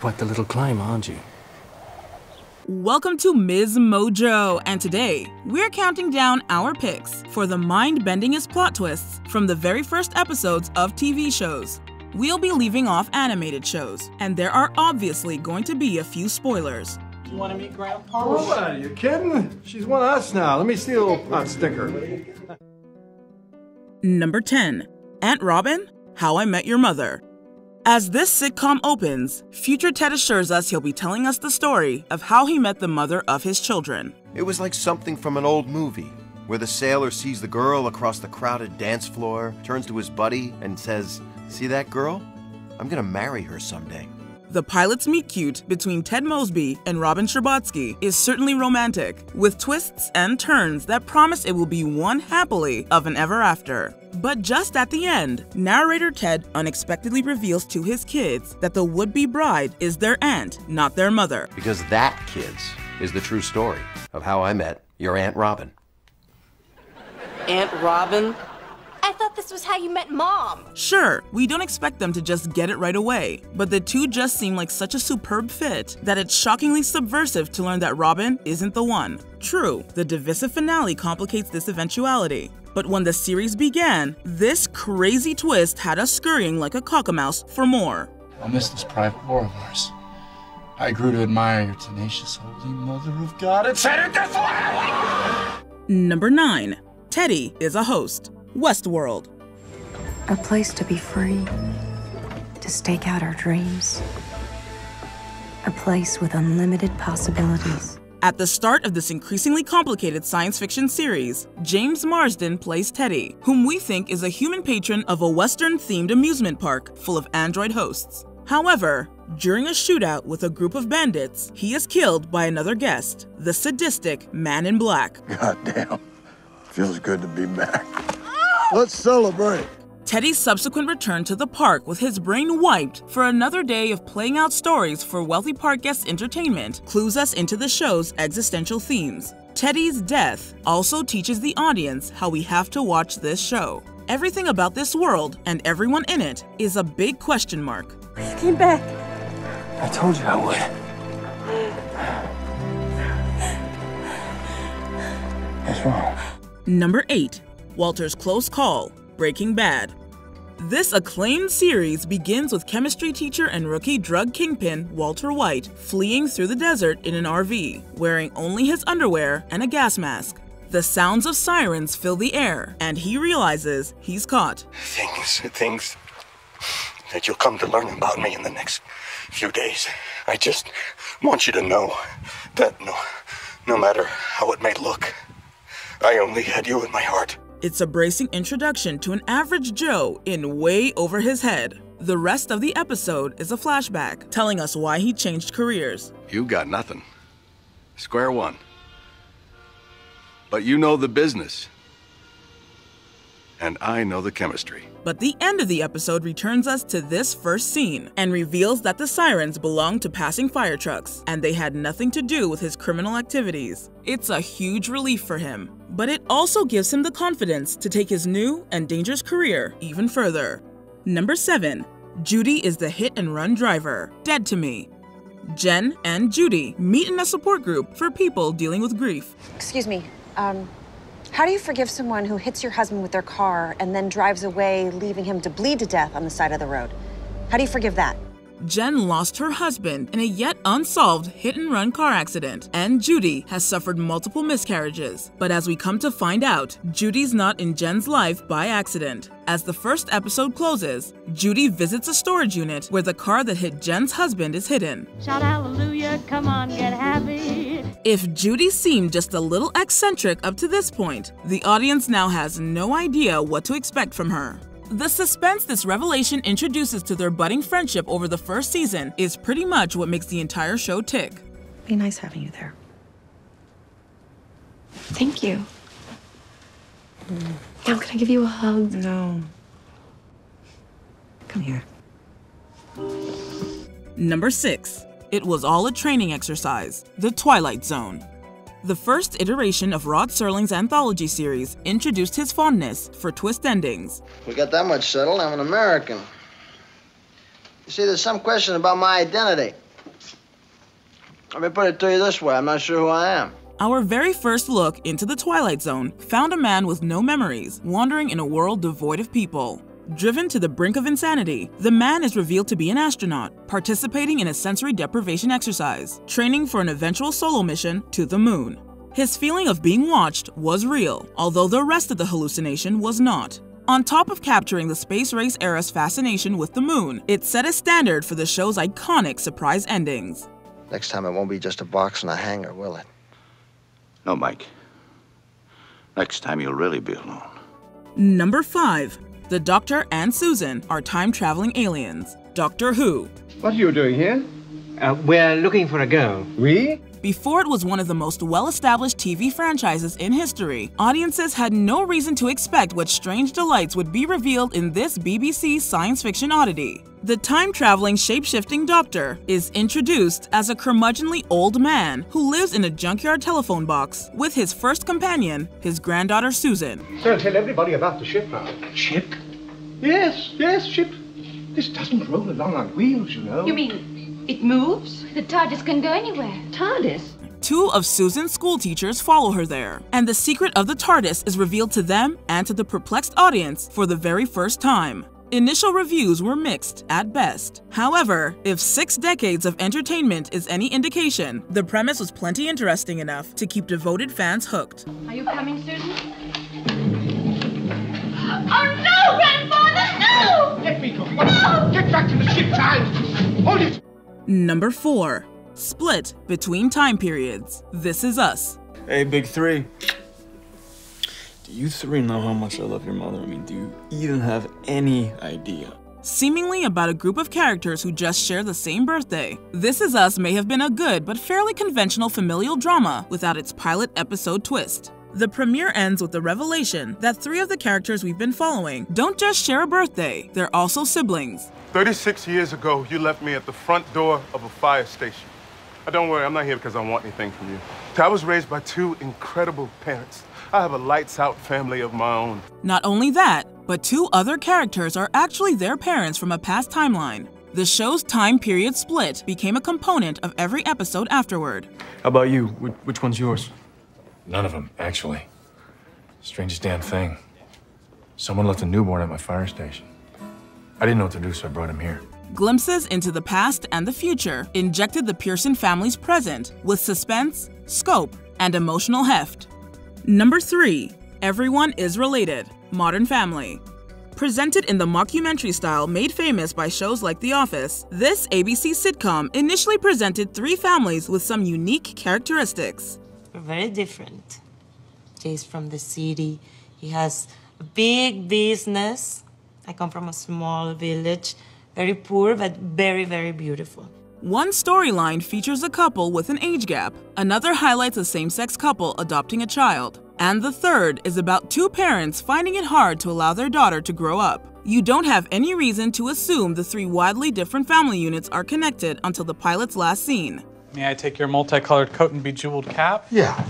Quite the little climb, aren't you? Welcome to MsMojo, and today we're counting down our picks for the mind-bendingest plot twists from the very first episodes of TV shows. We'll be leaving off animated shows, and there are obviously going to be a few spoilers. You want to meet Grandpa? Oh, what, are you kidding? She's one of us now. Let me see a little pot sticker. Number 10. Aunt Robin, How I Met Your Mother. As this sitcom opens, future Ted assures us he'll be telling us the story of how he met the mother of his children. It was like something from an old movie, where the sailor sees the girl across the crowded dance floor, turns to his buddy, and says, "See that girl? I'm gonna marry her someday." The pilot's meet-cute between Ted Mosby and Robin Scherbatsky is certainly romantic, with twists and turns that promise it will be one happily of an ever after. But just at the end, narrator Ted unexpectedly reveals to his kids that the would-be bride is their aunt, not their mother. Because that, kids, is the true story of how I met your Aunt Robin. Aunt Robin? I thought this was how you met Mom. Sure, we don't expect them to just get it right away, but the two just seem like such a superb fit that it's shockingly subversive to learn that Robin isn't the one. True, the divisive finale complicates this eventuality, but when the series began, this crazy twist had us scurrying like a cockamouse for more. I'll miss this private war of ours. I grew to admire your tenacious holy mother of God and said it this way! Number 9. Teddy is a host. Westworld. A place to be free, to stake out our dreams. A place with unlimited possibilities. At the start of this increasingly complicated science fiction series, James Marsden plays Teddy, whom we think is a human patron of a Western-themed amusement park full of android hosts. However, during a shootout with a group of bandits, he is killed by another guest, the sadistic Man in Black. Goddamn, feels good to be back. Let's celebrate. Teddy's subsequent return to the park with his brain wiped for another day of playing out stories for wealthy park guests' entertainment clues us into the show's existential themes. Teddy's death also teaches the audience how we have to watch this show. Everything about this world and everyone in it is a big question mark. You came back. I told you I would. What's wrong? Number 8. Walter's Close Call, Breaking Bad. This acclaimed series begins with chemistry teacher and rookie drug kingpin Walter White fleeing through the desert in an RV, wearing only his underwear and a gas mask. The sounds of sirens fill the air, and he realizes he's caught. Things that you'll come to learn about me in the next few days. I just want you to know that no matter how it may look, I only had you in my heart. It's a bracing introduction to an average Joe in way over his head. The rest of the episode is a flashback, telling us why he changed careers. You got nothing. Square one. But you know the business. And I know the chemistry. But the end of the episode returns us to this first scene and reveals that the sirens belonged to passing fire trucks, and they had nothing to do with his criminal activities. It's a huge relief for him, but it also gives him the confidence to take his new and dangerous career even further. Number 7. Judy is the hit-and-run driver. Dead to Me. Jen and Judy meet in a support group for people dealing with grief. Excuse me, how do you forgive someone who hits your husband with their car and then drives away, leaving him to bleed to death on the side of the road? How do you forgive that? Jen lost her husband in a yet unsolved hit-and-run car accident, and Judy has suffered multiple miscarriages. But as we come to find out, Judy's not in Jen's life by accident. As the first episode closes, Judy visits a storage unit where the car that hit Jen's husband is hidden. Shout hallelujah, come on, get happy. If Judy seemed just a little eccentric up to this point, the audience now has no idea what to expect from her. The suspense this revelation introduces to their budding friendship over the first season is pretty much what makes the entire show tick. Be nice having you there. Thank you. Now, can I give you a hug? No. Come here. Number 6. It was all a training exercise. The Twilight Zone. The first iteration of Rod Serling's anthology series introduced his fondness for twist endings. We got that much settled. I'm an American. You see, there's some question about my identity. Let me put it to you this way, I'm not sure who I am. Our very first look into the Twilight Zone found a man with no memories, wandering in a world devoid of people. Driven to the brink of insanity, the man is revealed to be an astronaut, participating in a sensory deprivation exercise, training for an eventual solo mission to the moon. His feeling of being watched was real, although the rest of the hallucination was not. On top of capturing the space race era's fascination with the moon, it set a standard for the show's iconic surprise endings. Next time it won't be just a box and a hanger, will it? No, Mike. Next time you'll really be alone. Number 5. The Doctor and Susan are time-traveling aliens. Doctor Who. What are you doing here? We're looking for a girl. We? Before it was one of the most well-established TV franchises in history, audiences had no reason to expect what strange delights would be revealed in this BBC science fiction oddity. The time-traveling, shape-shifting Doctor is introduced as a curmudgeonly old man who lives in a junkyard telephone box with his first companion, his granddaughter Susan. So tell everybody about the ship now. Ship? Yes, ship. This doesn't roll along on wheels, you know. You mean it moves? The TARDIS can go anywhere. TARDIS? 2 of Susan's school teachers follow her there, and the secret of the TARDIS is revealed to them and to the perplexed audience for the very first time. Initial reviews were mixed at best. However, if 6 decades of entertainment is any indication, the premise was plenty interesting enough to keep devoted fans hooked. Are you coming, Susan? Oh no, Grandfather, no! Let me go. No! Get back to the ship, child! Hold it! Number 4. Split between time periods. This Is Us. Hey, Big 3. Do you 3 know how much I love your mother? I mean, do you even have any idea? Seemingly about a group of characters who just share the same birthday, This Is Us may have been a good but fairly conventional familial drama without its pilot episode twist. The premiere ends with the revelation that 3 of the characters we've been following don't just share a birthday, they're also siblings. 36 years ago, you left me at the front door of a fire station. Don't worry, I'm not here because I want anything from you. I was raised by 2 incredible parents. I have a lights-out family of my own. Not only that, but 2 other characters are actually their parents from a past timeline. The show's time period split became a component of every episode afterward. How about you? Which one's yours? None of them, actually. Strangest damn thing. Someone left a newborn at my fire station. I didn't know what to do, so I brought him here. Glimpses into the past and the future injected the Pearson family's present with suspense, scope, and emotional heft. Number 3. Everyone is Related. Modern Family. Presented in the mockumentary style made famous by shows like The Office, this ABC sitcom initially presented 3 families with some unique characteristics. We're very different. Jay's from the city. He has a big business. I come from a small village. Very poor, but very, very beautiful. One storyline features a couple with an age gap. Another highlights a same-sex couple adopting a child. And the third is about 2 parents finding it hard to allow their daughter to grow up. You don't have any reason to assume the 3 wildly different family units are connected until the pilot's last scene. May I take your multicolored coat and bejeweled cap? Yeah.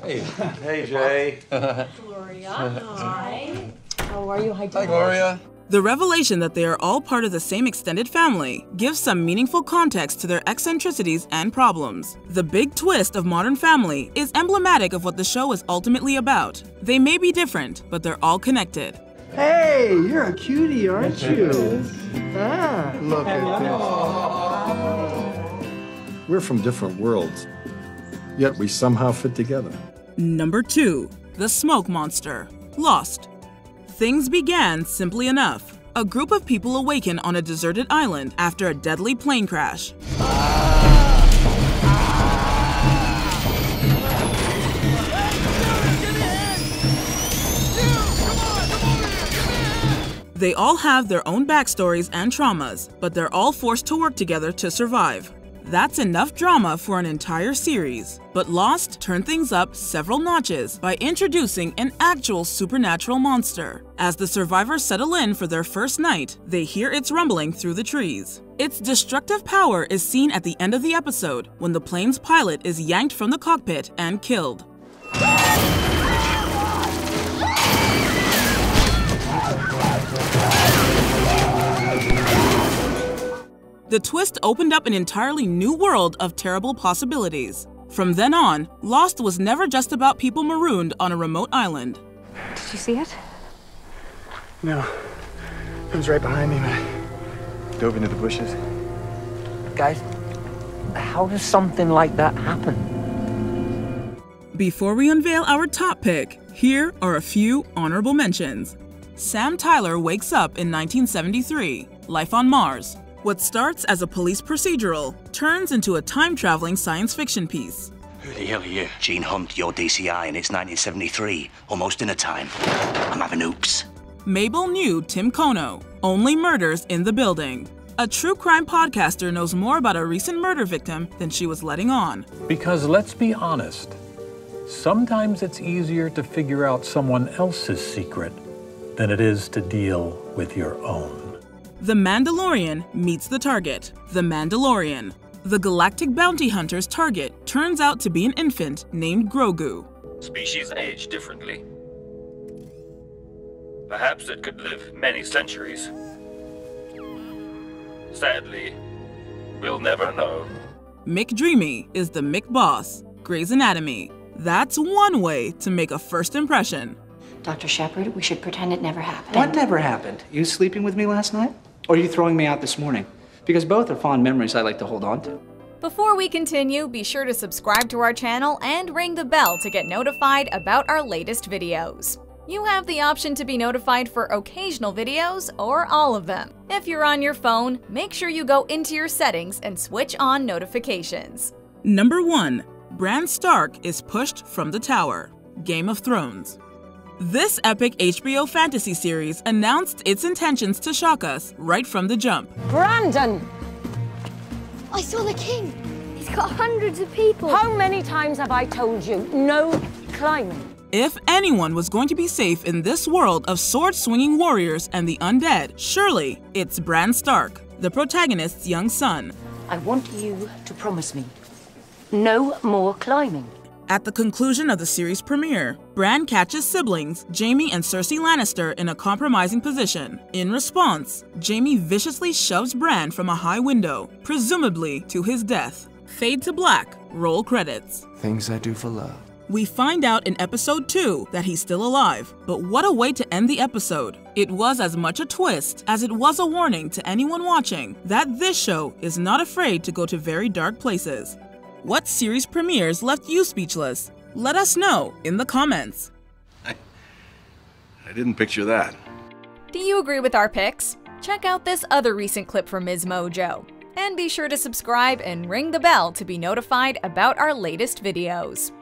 Hey, Jay. Gloria, hi. How are you? Hi, Gloria. The revelation that they are all part of the same extended family gives some meaningful context to their eccentricities and problems. The big twist of Modern Family is emblematic of what the show is ultimately about. They may be different, but they're all connected. Hey, you're a cutie, aren't you? Look at this. We're from different worlds, yet we somehow fit together. Number 2. The Smoke Monster. Lost. Things began simply enough. A group of people awaken on a deserted island after a deadly plane crash. They all have their own backstories and traumas, but they're all forced to work together to survive. That's enough drama for an entire series. But Lost turned things up several notches by introducing an actual supernatural monster. As the survivors settle in for their first night, they hear its rumbling through the trees. Its destructive power is seen at the end of the episode, when the plane's pilot is yanked from the cockpit and killed. The twist opened up an entirely new world of terrible possibilities. From then on, Lost was never just about people marooned on a remote island. Did you see it? No. It was right behind me when I dove into the bushes. Guys, how does something like that happen? Before we unveil our top pick, here are a few honorable mentions. Sam Tyler wakes up in 1973, Life on Mars. What starts as a police procedural turns into a time-traveling science fiction piece. Who the hell are you? Gene Hunt, your DCI, and it's 1973. Almost dinner time. I'm having oops. Mabel knew Tim Kono, Only Murders in the Building. A true crime podcaster knows more about a recent murder victim than she was letting on. Because let's be honest, sometimes it's easier to figure out someone else's secret than it is to deal with your own. The Mandalorian meets the target, the Mandalorian. The galactic bounty hunter's target turns out to be an infant named Grogu. Species age differently. Perhaps it could live many centuries. Sadly, we'll never know. McDreamy is the McBoss, Grey's Anatomy. That's one way to make a first impression. Dr. Shepard, we should pretend it never happened. What never happened? You sleeping with me last night? Or are you throwing me out this morning? Because both are fond memories I like to hold on to. Before we continue, be sure to subscribe to our channel and ring the bell to get notified about our latest videos. You have the option to be notified for occasional videos or all of them. If you're on your phone, make sure you go into your settings and switch on notifications. Number 1. Bran Stark is pushed from the tower. Game of Thrones. This epic HBO fantasy series announced its intentions to shock us right from the jump. Brandon! I saw the king. He's got hundreds of people. How many times have I told you, no climbing? If anyone was going to be safe in this world of sword-swinging warriors and the undead, surely it's Bran Stark, the protagonist's young son. I want you to promise me no more climbing. At the conclusion of the series premiere, Bran catches siblings, Jaime and Cersei Lannister, in a compromising position. In response, Jaime viciously shoves Bran from a high window, presumably to his death. Fade to black, roll credits. Things I do for love. We find out in episode 2 that he's still alive, but what a way to end the episode. It was as much a twist as it was a warning to anyone watching that this show is not afraid to go to very dark places. What series premieres left you speechless? Let us know in the comments. I didn't picture that. Do you agree with our picks? Check out this other recent clip from MsMojo. And be sure to subscribe and ring the bell to be notified about our latest videos.